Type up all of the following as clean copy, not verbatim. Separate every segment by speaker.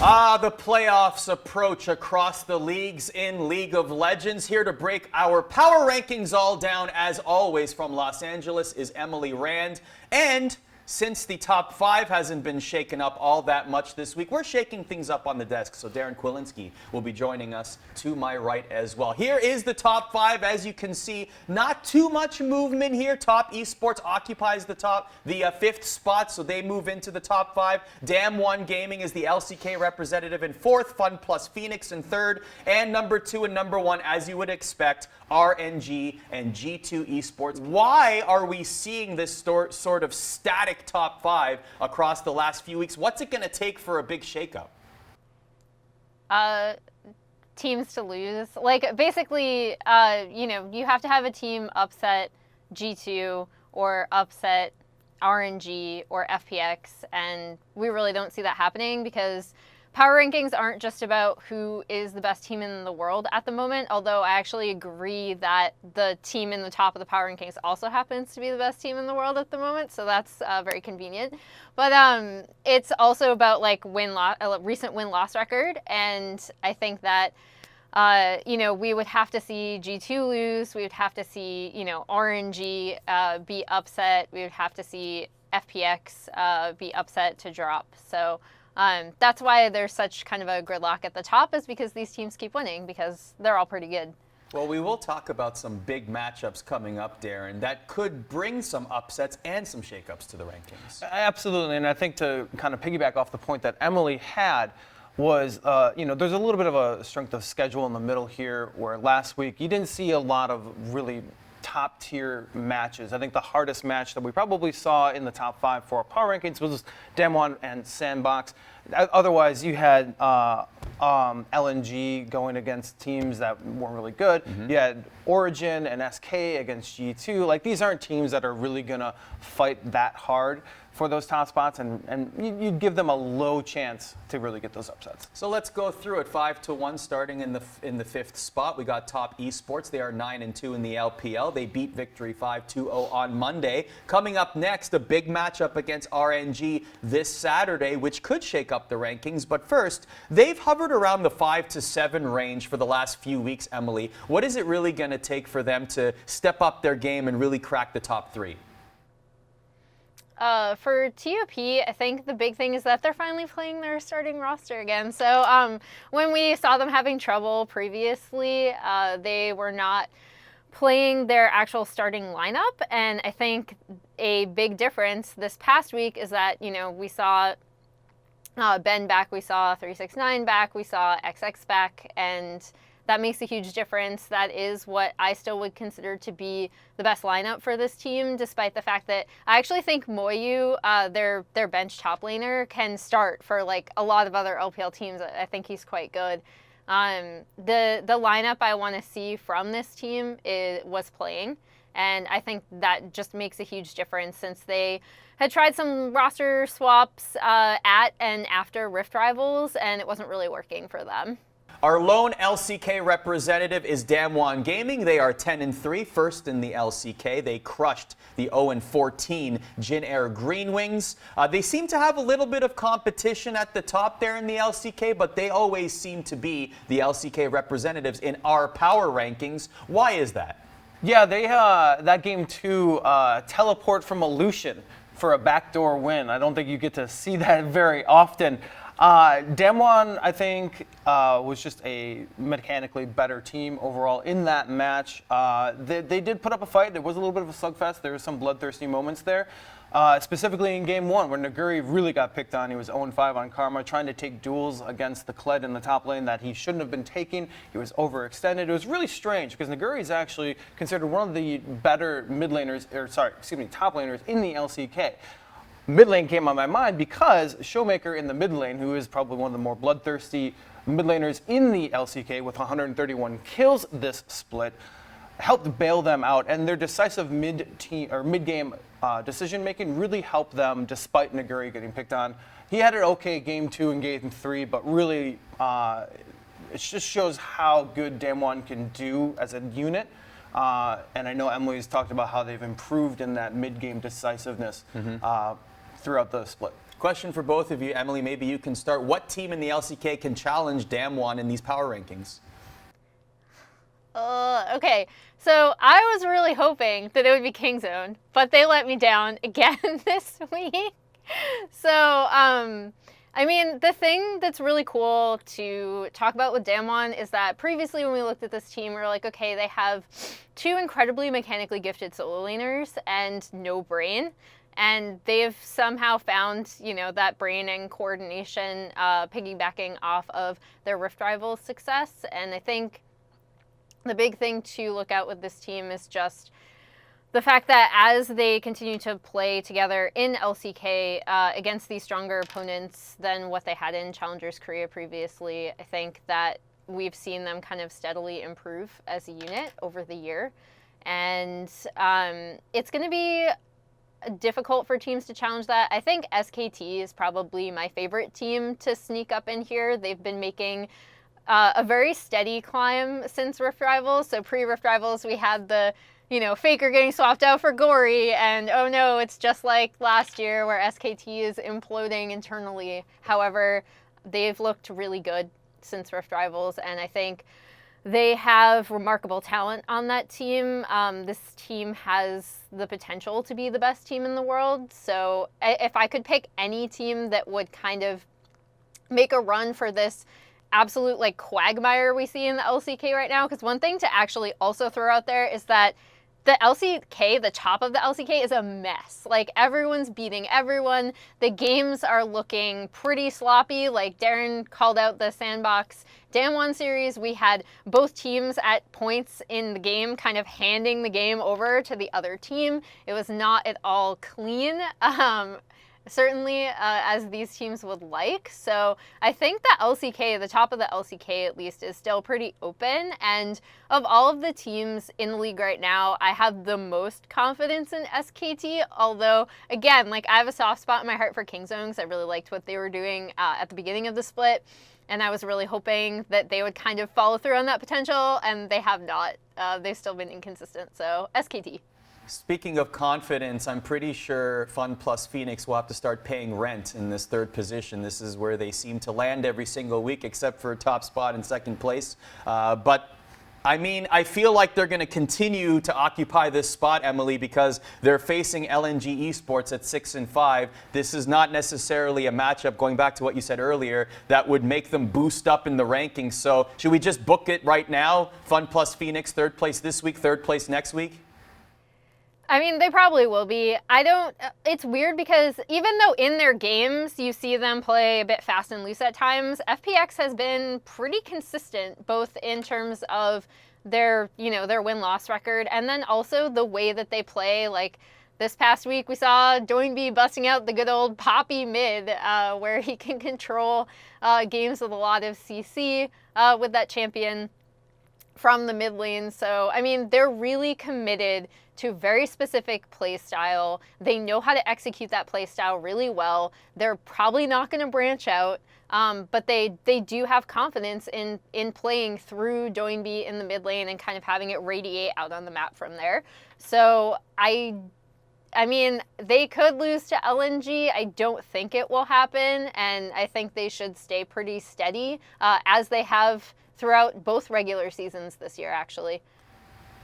Speaker 1: The playoffs approach across the leagues in League of Legends. Here to break our power rankings all down, as always, from Los Angeles is Emily Rand. And since the top five hasn't been shaken up all that much this week, we're shaking things up on the desk. So Darin Kwilinski will be joining us to my right as well. Here is the top five. As you can see, not too much movement here. Top Esports occupies the fifth spot, so they move into the top five. Dam1 Gaming is the LCK representative in fourth. Fun Plus Phoenix in third. And number two and number one, as you would expect, RNG and G2 Esports. Why are we seeing this sort of static top five across the last few weeks? What's it going to take for a big shakeup?
Speaker 2: Teams to lose. Like, basically, you have to have a team upset G2 or upset RNG or FPX, and we really don't see that happening because power rankings aren't just about who is the best team in the world at the moment, although I actually agree that the team in the top of the power rankings also happens to be the best team in the world at the moment, so that's very convenient. But it's also about like recent win-loss record, and I think that we would have to see G2 lose, we would have to see RNG be upset, we would have to see FPX be upset to drop. So that's why there's such kind of a gridlock at the top, is because these teams keep winning because they're all pretty good.
Speaker 1: Well, we will talk about some big matchups coming up, Darin, that could bring some upsets and some shakeups to the rankings.
Speaker 3: Absolutely, and I think to kind of piggyback off the point that Emily had was, there's a little bit of a strength of schedule in the middle here, where last week you didn't see a lot of really top tier matches. I think the hardest match that we probably saw in the top five for our power rankings was Dam1 and Sandbox. Otherwise, you had LNG going against teams that weren't really good. Mm-hmm. You had Origin and SK against G2. Like, these aren't teams that are really gonna fight that hard for those top spots, and you'd give them a low chance to really get those upsets.
Speaker 1: So let's go through it. 5-1 starting in the fifth spot. We got Top Esports. They are 9-2 in the LPL. They beat Victory 5-2-0 on Monday. Coming up next, a big matchup against RNG this Saturday, which could shake up the rankings. But first, they've hovered around the 5-7 range for the last few weeks, Emily. What is it really going to take for them to step up their game and really crack the top three?
Speaker 2: For TOP, I think the big thing is that they're finally playing their starting roster again. So when we saw them having trouble previously, they were not playing their actual starting lineup. And I think a big difference this past week is that, we saw Ben back, we saw 369 back, we saw XX back, and that makes a huge difference. That is what I still would consider to be the best lineup for this team, despite the fact that I actually think Moyu, their bench top laner, can start for like a lot of other LPL teams. I think he's quite good. The lineup I want to see from this team was playing, and I think that just makes a huge difference since they had tried some roster swaps at and after Rift Rivals, and it wasn't really working for them.
Speaker 1: Our lone LCK representative is Dam1 Gaming. They are 10-3, first in the LCK. They crushed the 0-14 Jin Air Green Wings. They seem to have a little bit of competition at the top there in the LCK, but they always seem to be the LCK representatives in our power rankings. Why is that?
Speaker 3: Yeah, they that game two teleport from Illusion for a backdoor win. I don't think you get to see that very often. Dam1, I think, was just a mechanically better team overall in that match. They did put up a fight. There was a little bit of a slugfest. There were some bloodthirsty moments there. Specifically in game one, where Naguri really got picked on. He was 0-5 on Karma, trying to take duels against the Kled in the top lane that he shouldn't have been taking. He was overextended. It was really strange because Naguri is actually considered one of the better top laners in the LCK. Mid lane came on my mind because Showmaker in the mid lane, who is probably one of the more bloodthirsty mid laners in the LCK with 131 kills this split, helped bail them out, and their decisive mid-game decision-making really helped them despite Naguri getting picked on. He had an okay game 2 and game 3, but really it just shows how good Dam1 can do as a unit. And I know Emily's talked about how they've improved in that mid-game decisiveness throughout the split.
Speaker 1: Question for both of you. Emily, maybe you can start. What team in the LCK can challenge Damwon in these power rankings?
Speaker 2: Okay, so I was really hoping that it would be Kingzone, but they let me down again this week. So, I mean, the thing that's really cool to talk about with Damwon is that previously when we looked at this team, we were like, okay, they have two incredibly mechanically gifted solo laners and no brain. And they've somehow found, that brain and coordination piggybacking off of their Rift Rivals success. And I think the big thing to look out with this team is just the fact that as they continue to play together in LCK against these stronger opponents than what they had in Challengers Korea previously, I think that we've seen them kind of steadily improve as a unit over the year. And it's going to be difficult for teams to challenge that. I think SKT is probably my favorite team to sneak up in here. They've been making a very steady climb since Rift Rivals. So pre-Rift Rivals, we had the, Faker getting swapped out for Gory, and oh no, it's just like last year where SKT is imploding internally. However, they've looked really good since Rift Rivals, and I think they have remarkable talent on that team. This team has the potential to be the best team in the world. So if I could pick any team that would kind of make a run for this absolute quagmire we see in the LCK right now, because one thing to actually also throw out there is that the LCK, the top of the LCK, is a mess. Everyone's beating everyone. The games are looking pretty sloppy. Darin called out the Sandbox Damwon series. We had both teams at points in the game kind of handing the game over to the other team. It was not at all clean. Certainly as these teams would like. So I think the LCK, the top of the LCK at least, is still pretty open. And of all of the teams in the league right now, I have the most confidence in SKT. Although, again, I have a soft spot in my heart for Kingzone because I really liked what they were doing at the beginning of the split. And I was really hoping that they would kind of follow through on that potential, and they have not. They've still been inconsistent. So SKT.
Speaker 1: Speaking of confidence, I'm pretty sure Fun Plus Phoenix will have to start paying rent in this third position. This is where they seem to land every single week, except for top spot in second place. But I mean, I feel like they're going to continue to occupy this spot, Emily, because they're facing LNG Esports at 6-5. This is not necessarily a matchup, going back to what you said earlier, that would make them boost up in the rankings. So should we just book it right now? Fun Plus Phoenix, third place this week, third place next week?
Speaker 2: I mean, they probably will be. It's weird because even though in their games you see them play a bit fast and loose at times, FPX has been pretty consistent, both in terms of their win-loss record and then also the way that they play. This past week, we saw Doinby busting out the good old Poppy mid, where he can control games with a lot of CC with that champion from the mid lane. So, I mean, they're really committed to very specific play style. They know how to execute that play style really well. They're probably not going to branch out, but they do have confidence in playing through Doinby in the mid lane and kind of having it radiate out on the map from there. So I mean, they could lose to LNG. I don't think it will happen, and I think they should stay pretty steady, as they have throughout both regular seasons this year, actually.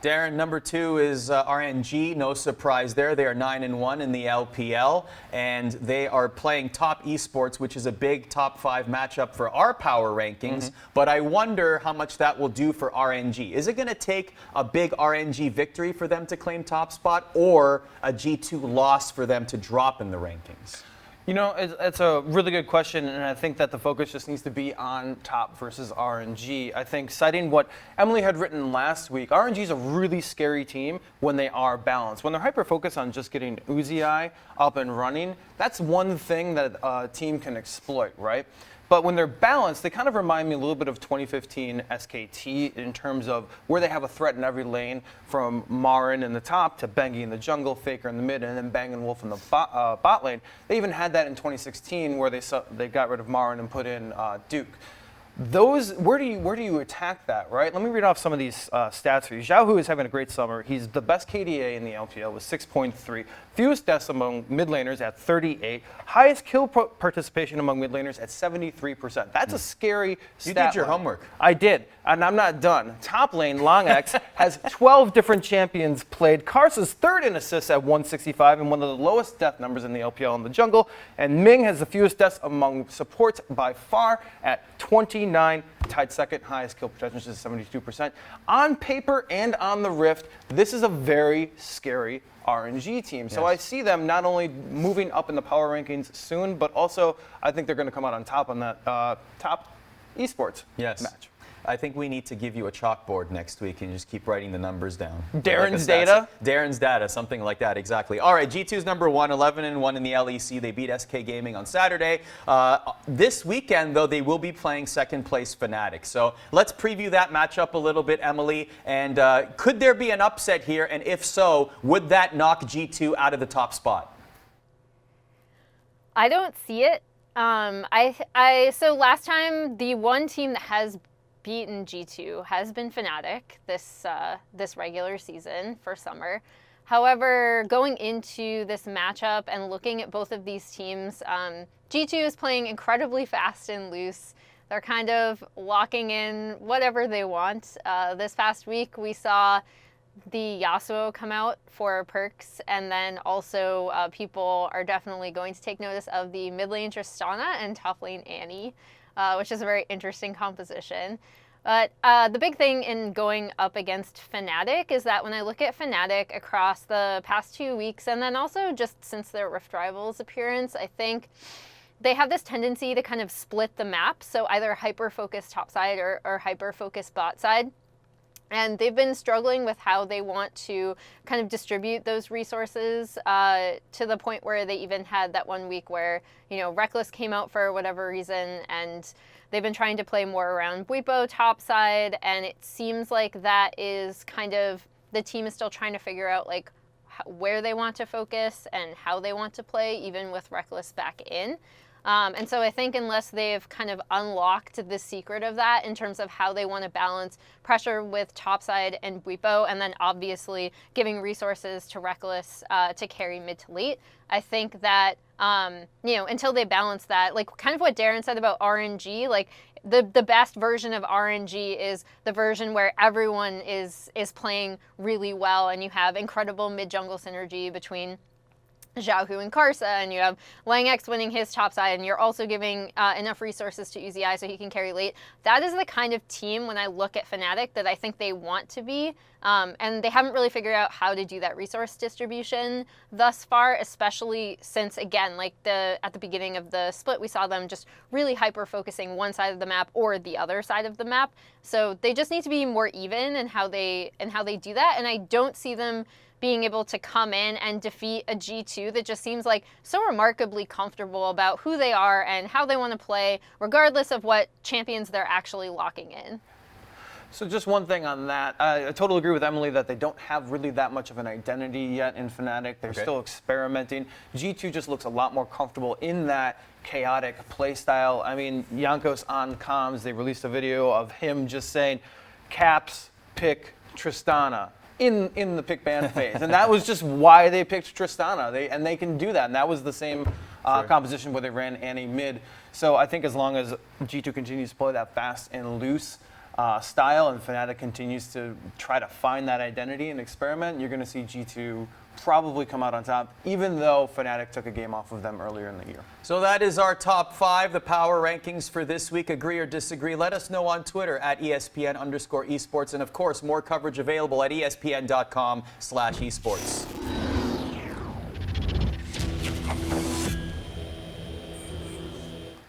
Speaker 1: Darin, number 2 is RNG. No surprise there. They are 9-1 in the LPL, and they are playing Top Esports, which is a big top 5 matchup for our power rankings. But I wonder how much that will do for RNG. Is it going to take a big RNG victory for them to claim top spot, or a G2 loss for them to drop in the rankings?
Speaker 3: It's a really good question, and I think that the focus just needs to be on top versus RNG. I think, citing what Emily had written last week, RNG is a really scary team when they are balanced. When they're hyper-focused on just getting Uzi up and running, that's one thing that a team can exploit, right? But when they're balanced, they kind of remind me a little bit of 2015 SKT in terms of where they have a threat in every lane, from Marin in the top to Bengi in the jungle, Faker in the mid, and then Bang and Wolf in the bot lane. They even had that in 2016 where they got rid of Marin and put in Duke. where do you attack that, right? Let me read off some of these stats for you. Zhao Hu is having a great summer. He's the best KDA in the LPL with 6.3. Fewest deaths among mid laners at 38. Highest kill participation among mid laners at 73%. That's a scary stat.
Speaker 1: You did your homework.
Speaker 3: I did, and I'm not done. Top lane, LongX, has 12 different champions played. Karsa's third in assists at 165 and one of the lowest death numbers in the LPL in the jungle. And Ming has the fewest deaths among supports by far at 29, tied second, highest kill percentage is 72%. On paper and on the Rift, this is a very scary RNG team. So I see them not only moving up in the power rankings soon, but also I think they're going to come out on top on that top esports match.
Speaker 1: I think we need to give you a chalkboard next week and just keep writing the numbers down.
Speaker 3: Darin's data?
Speaker 1: Darin's data, something like that, exactly. All right, G2's number 1, 11-1 in the LEC. They beat SK Gaming on Saturday. This weekend, though, they will be playing second place Fnatic. So let's preview that matchup a little bit, Emily. And could there be an upset here? And if so, would that knock G2 out of the top spot?
Speaker 2: I don't see it. So last time, the one team that has beaten G2 has been Fnatic this regular season for summer. However, going into this matchup and looking at both of these teams, G2 is playing incredibly fast and loose. They're kind of locking in whatever they want. This past week, we saw the Yasuo come out for perks, and then also people are definitely going to take notice of the mid lane Tristana and top lane Annie, which is a very interesting composition. But the big thing in going up against Fnatic is that when I look at Fnatic across the past 2 weeks, and then also just since their Rift Rivals appearance, I think they have this tendency to kind of split the map, so either hyper-focused top side or hyper-focused bot side. And they've been struggling with how they want to kind of distribute those resources to the point where they even had that 1 week where, Reckless came out for whatever reason, and they've been trying to play more around Bwipo topside, and it seems like that is kind of, the team is still trying to figure out like where they want to focus and how they want to play, even with Reckless back in. And so I think unless they've kind of unlocked the secret of that in terms of how they want to balance pressure with topside and Bwipo, and then obviously giving resources to Reckless to carry mid to late, I think that, until they balance that, like kind of what Darin said about RNG, like the best version of RNG is the version where everyone is playing really well and you have incredible mid-jungle synergy between Zhao Hu and Karsa, and you have LangX winning his top side, and you're also giving enough resources to Uzi so he can carry late. That is the kind of team, when I look at Fnatic, that I think they want to be, and they haven't really figured out how to do that resource distribution thus far, especially since, again, like at the beginning of the split, we saw them just really hyper-focusing one side of the map or the other side of the map. So they just need to be more even in how they do that, and I don't see them being able to come in and defeat a G2 that just seems like so remarkably comfortable about who they are and how they want to play, regardless of what champions they're actually locking in.
Speaker 3: So just one thing on that. I totally agree with Emily that they don't have really that much of an identity yet in Fnatic. They're still experimenting. G2 just looks a lot more comfortable in that chaotic play style. I mean, Jankos on comms, they released a video of him just saying, Caps, pick Tristana. In the pick ban phase, and that was just why they picked Tristana. They can do that, and that was the same composition where they ran Annie mid. So I think as long as G2 continues to play that fast and loose style, and Fnatic continues to try to find that identity and experiment, you're going to see G2 probably come out on top, even though Fnatic took a game off of them earlier in the year.
Speaker 1: So that is our top 5, the power rankings for this week. Agree or disagree? Let us know on Twitter at ESPN_esports. And of course, more coverage available at ESPN.com/esports.